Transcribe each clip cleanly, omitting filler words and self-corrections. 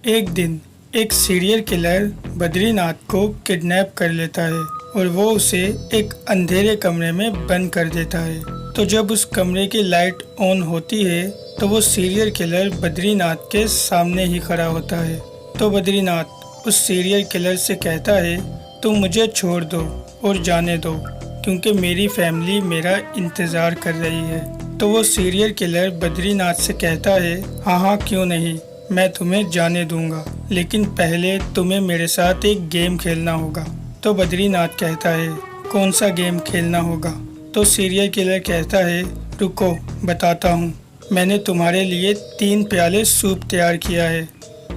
एक दिन एक सीरियल किलर बद्रीनाथ को किडनैप कर लेता है और वो उसे एक अंधेरे कमरे में बंद कर देता है। तो जब उस कमरे की लाइट ऑन होती है तो वो सीरियल किलर बद्रीनाथ के सामने ही खड़ा होता है। तो बद्रीनाथ उस सीरियल किलर से कहता है, तुम मुझे छोड़ दो और जाने दो क्योंकि मेरी फैमिली मेरा इंतज़ार कर रही है। तो वो सीरियल किलर बद्रीनाथ से कहता है, हाँ हाँ क्यों नहीं, मैं तुम्हें जाने दूंगा, लेकिन पहले तुम्हें मेरे साथ एक गेम खेलना होगा। तो बद्रीनाथ कहता है, कौन सा गेम खेलना होगा? तो सीरियल किलर कहता है, रुको बताता हूँ। मैंने तुम्हारे लिए 3 प्याले सूप तैयार किया है,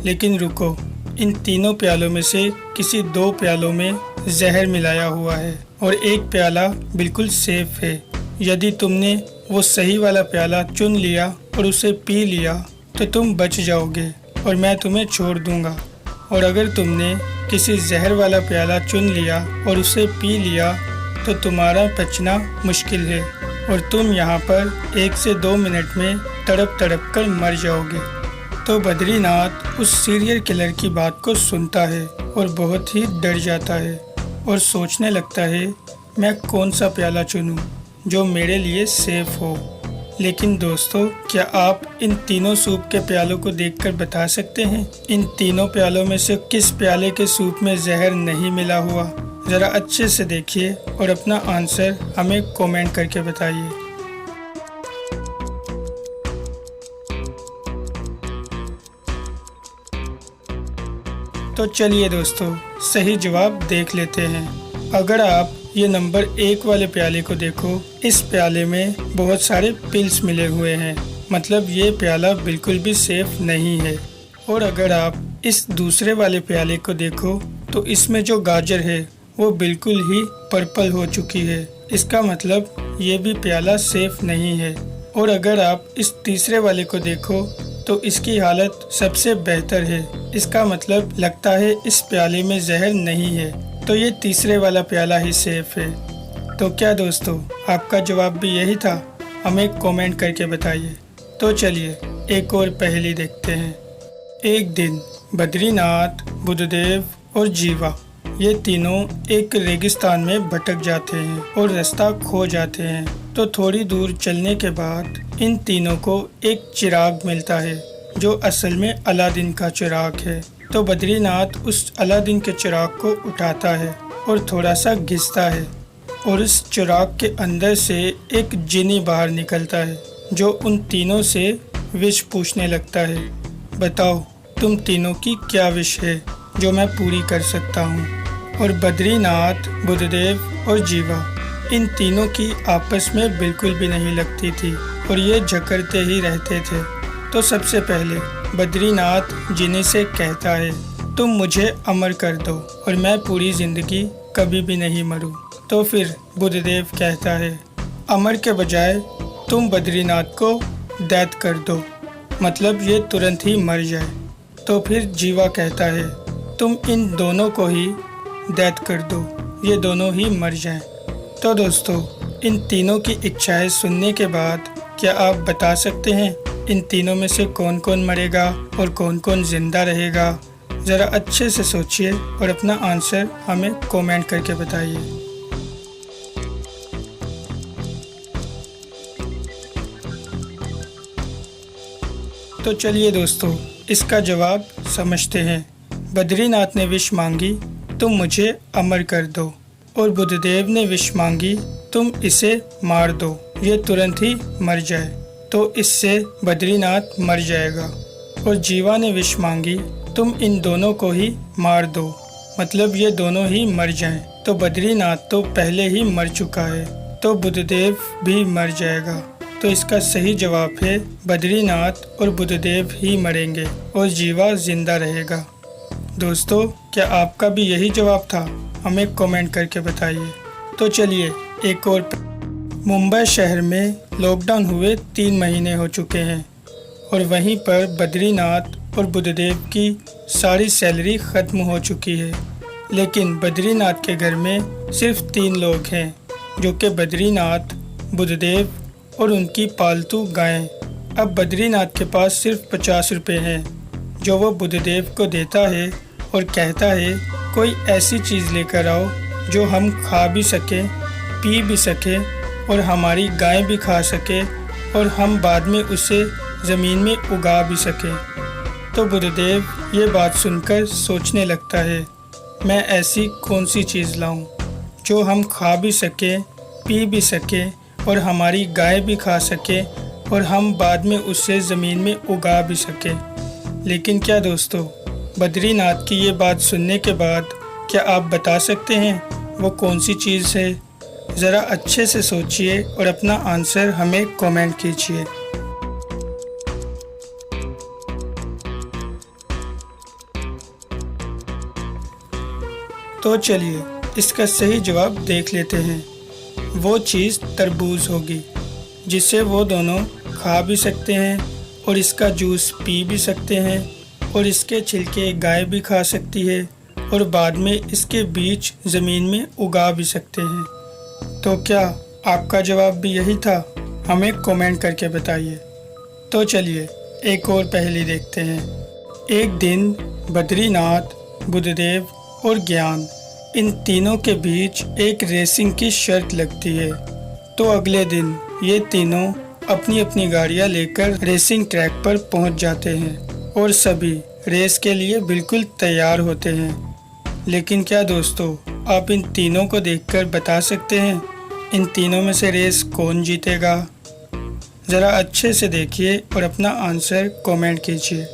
लेकिन रुको, इन तीनों प्यालों में से किसी 2 प्यालों में जहर मिलाया हुआ है और एक प्याला बिल्कुल सेफ है। यदि तुमने वो सही वाला प्याला चुन लिया और उसे पी लिया तो तुम बच जाओगे और मैं तुम्हें छोड़ दूंगा, और अगर तुमने किसी जहर वाला प्याला चुन लिया और उसे पी लिया तो तुम्हारा बचना मुश्किल है और तुम यहाँ पर 1 से 2 मिनट में तड़प तड़प कर मर जाओगे। तो बद्रीनाथ उस सीरियल किलर की बात को सुनता है और बहुत ही डर जाता है और सोचने लगता है, मैं कौन सा प्याला चुनूं जो मेरे लिए सेफ हो। लेकिन दोस्तों, क्या आप इन तीनों सूप के प्यालों को देखकर बता सकते हैं इन तीनों प्यालों में से किस प्याले के सूप में जहर नहीं मिला हुआ? ज़रा अच्छे से देखिए और अपना आंसर हमें कमेंट करके बताइए। तो चलिए दोस्तों, सही जवाब देख लेते हैं। अगर आप ये नंबर 1 वाले प्याले को देखो, इस प्याले में बहुत सारे पिल्स मिले हुए हैं, मतलब ये प्याला बिल्कुल भी सेफ नहीं है। और अगर आप इस दूसरे वाले प्याले को देखो तो इसमें जो गाजर है वो बिल्कुल ही पर्पल हो चुकी है, इसका मतलब ये भी प्याला सेफ नहीं है। और अगर आप इस तीसरे वाले को देखो तो इसकी हालत सबसे बेहतर है, इसका मतलब लगता है इस प्याले में जहर नहीं है, तो ये तीसरे वाला प्याला ही सेफ है। तो क्या दोस्तों, आपका जवाब भी यही था? हमें कमेंट करके बताइए। तो चलिए एक और पहेली देखते हैं। एक दिन बद्रीनाथ, बुद्धदेव और जीवा ये तीनों एक रेगिस्तान में भटक जाते हैं और रास्ता खो जाते हैं। तो थोड़ी दूर चलने के बाद इन तीनों को एक चिराग मिलता है जो असल में अलादीन का चिराग है। तो बद्रीनाथ उस अलादीन के चिराग को उठाता है और थोड़ा सा घिसता है और इस चिराग के अंदर से एक जिनी बाहर निकलता है जो उन तीनों से विश पूछने लगता है, बताओ तुम तीनों की क्या विश है जो मैं पूरी कर सकता हूँ। और बद्रीनाथ, बुद्धदेव और जीवा इन तीनों की आपस में बिल्कुल भी नहीं लगती थी और ये झगड़ते ही रहते थे। तो सबसे पहले बद्रीनाथ जिनी से कहता है, तुम मुझे अमर कर दो और मैं पूरी ज़िंदगी कभी भी नहीं मरूं। तो फिर बुद्धदेव कहता है, अमर के बजाय तुम बद्रीनाथ को दैत कर दो, मतलब ये तुरंत ही मर जाए। तो फिर जीवा कहता है, तुम इन दोनों को ही दैत कर दो, ये दोनों ही मर जाएं। तो दोस्तों, इन तीनों की इच्छाएं सुनने के बाद क्या आप बता सकते हैं इन तीनों में से कौन कौन मरेगा और कौन कौन जिंदा रहेगा? ज़रा अच्छे से सोचिए और अपना आंसर हमें कमेंट करके बताइए। तो चलिए दोस्तों, इसका जवाब समझते हैं। बद्रीनाथ ने विश मांगी, तुम मुझे अमर कर दो, और बुद्धदेव ने विश मांगी, तुम इसे मार दो, ये तुरंत ही मर जाए, तो इससे बद्रीनाथ मर जाएगा। और जीवा ने विश मांगी, तुम इन दोनों को ही मार दो, मतलब ये दोनों ही मर जाएं, तो बद्रीनाथ तो पहले ही मर चुका है, तो बुद्धदेव भी मर जाएगा। तो इसका सही जवाब है बद्रीनाथ और बुद्धदेव ही मरेंगे और जीवा जिंदा रहेगा। दोस्तों, क्या आपका भी यही जवाब था? हमें कमेंट करके बताइए। तो चलिए एक और। मुंबई शहर में लॉकडाउन हुए 3 महीने हो चुके हैं और वहीं पर बद्रीनाथ और बुद्धदेव की सारी सैलरी ख़त्म हो चुकी है, लेकिन बद्रीनाथ के घर में सिर्फ 3 लोग हैं, जो कि बद्रीनाथ, बुद्धदेव और उनकी पालतू गायें। अब बद्रीनाथ के पास सिर्फ 50 रुपये हैं, जो वो बुद्धदेव को देता है और कहता है कोई ऐसी चीज़ लेकर आओ जो हम खा भी सकें, पी भी सकें और हमारी गाय भी खा सके और हम बाद में उसे ज़मीन में उगा भी सकें। तो बुद्धदेव ये बात सुनकर सोचने लगता है, मैं ऐसी कौन सी चीज़ लाऊं जो हम खा भी सकें, पी भी सकें और हमारी गाय भी खा सके और हम बाद में उसे ज़मीन में उगा भी सकें। लेकिन क्या दोस्तों, बद्रीनाथ की ये बात सुनने के बाद क्या आप बता सकते हैं वो कौन सी चीज़ है? ज़रा अच्छे से सोचिए और अपना आंसर हमें कमेंट कीजिए। तो चलिए इसका सही जवाब देख लेते हैं। वो चीज़ तरबूज होगी, जिसे वो दोनों खा भी सकते हैं और इसका जूस पी भी सकते हैं और इसके छिलके गाय भी खा सकती है और बाद में इसके बीज ज़मीन में उगा भी सकते हैं। तो क्या आपका जवाब भी यही था? हमें कमेंट करके बताइए। तो चलिए एक और पहेली देखते हैं। एक दिन बद्रीनाथ, बुद्धदेव और ज्ञान, इन तीनों के बीच एक रेसिंग की शर्त लगती है। तो अगले दिन ये तीनों अपनी अपनी गाड़ियाँ लेकर रेसिंग ट्रैक पर पहुँच जाते हैं और सभी रेस के लिए बिल्कुल तैयार होते हैं। लेकिन क्या दोस्तों, आप इन तीनों को देखकर बता सकते हैं इन तीनों में से रेस कौन जीतेगा? ज़रा अच्छे से देखिए और अपना आंसर कमेंट कीजिए।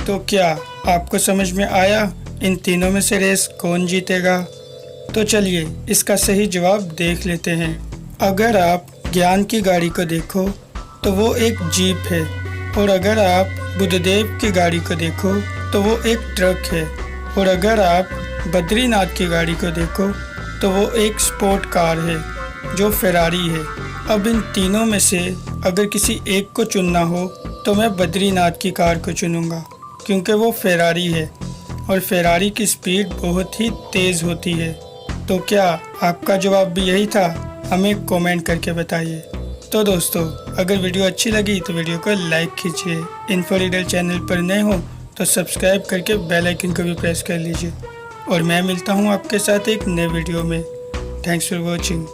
तो क्या आपको समझ में आया इन तीनों में से रेस कौन जीतेगा? तो चलिए इसका सही जवाब देख लेते हैं। अगर आप ज्ञान की गाड़ी को देखो तो वो एक जीप है और अगर आप बुद्धदेव की गाड़ी को देखो तो वो एक ट्रक है और अगर आप बद्रीनाथ की गाड़ी को देखो तो वो एक स्पोर्ट कार है जो फेरारी है। अब इन तीनों में से अगर किसी एक को चुनना हो तो मैं बद्रीनाथ की कार को चुनूँगा, क्योंकि वो फेरारी है और फेरारी की स्पीड बहुत ही तेज़ होती है। तो क्या आपका जवाब भी यही था? हमें कमेंट करके बताइए। तो दोस्तों, अगर वीडियो अच्छी लगी तो वीडियो को लाइक कीजिए। इन्फो रीडर चैनल पर नए हो तो सब्सक्राइब करके बेल आइकन को भी प्रेस कर लीजिए और मैं मिलता हूँ आपके साथ एक नए वीडियो में। Thanks for watching.